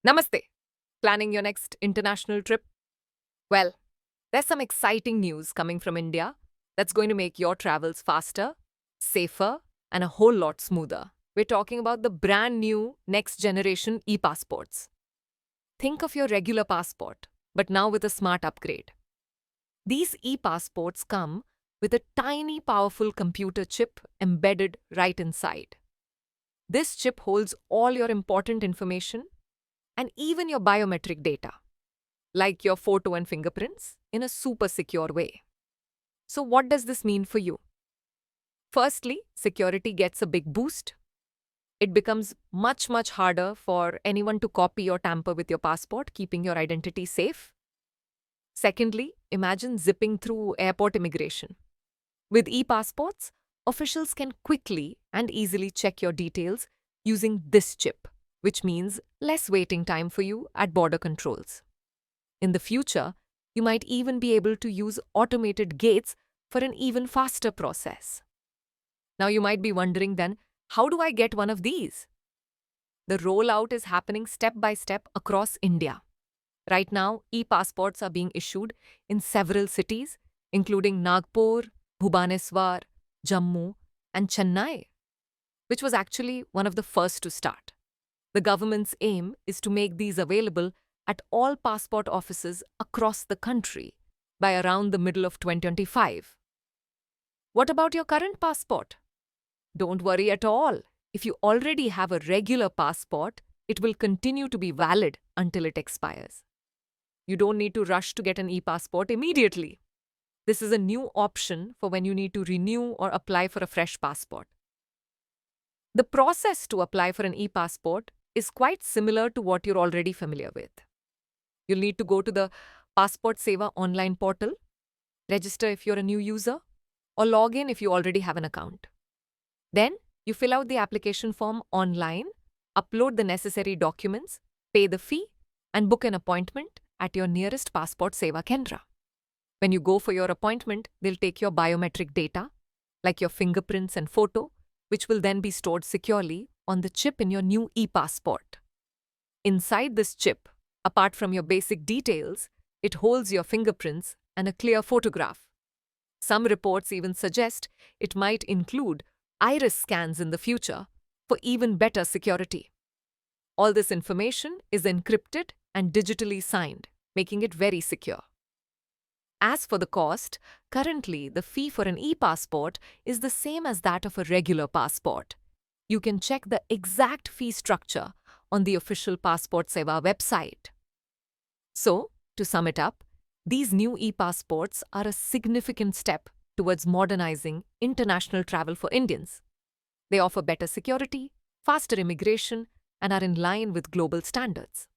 Namaste. Planning your next international trip? Well, there's some exciting news coming from India that's going to make your travels faster, safer, and a whole lot smoother. We're talking about the brand new next generation e passports. Think of your regular passport, but now with a smart upgrade. These e passports come with a tiny, powerful computer chip embedded right inside. This chip holds all your important information and even your biometric data, like your photo and fingerprints, in a super secure way. So, what does this mean for you? Firstly, security gets a big boost. It becomes much harder for anyone to copy or tamper with your passport, keeping your identity safe. Secondly, imagine zipping through airport immigration. With e passports, officials can quickly and easily check your details using this chip, which means less waiting time for you at border controls. In the future, you might even be able to use automated gates for an even faster process. Now, you might be wondering then, how do I get one of these? The rollout is happening step by step across India. Right now, e passports are being issued in several cities, including Nagpur, Bhubaneswar, Jammu, and Chennai, which was actually one of the first to start. The government's aim is to make these available at all passport offices across the country by around the middle of 2025. What about your current passport? Don't worry at all. If you already have a regular passport, it will continue to be valid until it expires. You don't need to rush to get an e-passport immediately. This is a new option for when you need to renew or apply for a fresh passport. The process to apply for an e-passport is quite similar to what you're already familiar with. You'll need to go to the Passport Seva online portal, register if you're a new user, or log in if you already have an account. Then, you fill out the application form online, upload the necessary documents, pay the fee, and book an appointment at your nearest Passport Seva Kendra. When you go for your appointment, they'll take your biometric data, like your fingerprints and photo, which will then be stored securely on the chip in your new e-passport. Inside this chip, apart from your basic details, it holds your fingerprints and a clear photograph. Some reports even suggest it might include iris scans in the future for even better security. All this information is encrypted and digitally signed, making it very secure. As for the cost, currently the fee for an e-passport is the same as that of a regular passport. You can check the exact fee structure on the official Passport Seva website. So, to sum it up, these new e-passports are a significant step towards modernizing international travel for Indians. They offer better security, faster immigration, and are in line with global standards.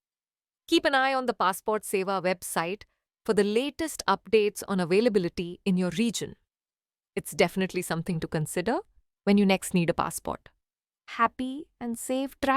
Keep an eye on the Passport Seva website for the latest updates on availability in your region. It's definitely something to consider when you next need a passport. Happy and safe travel.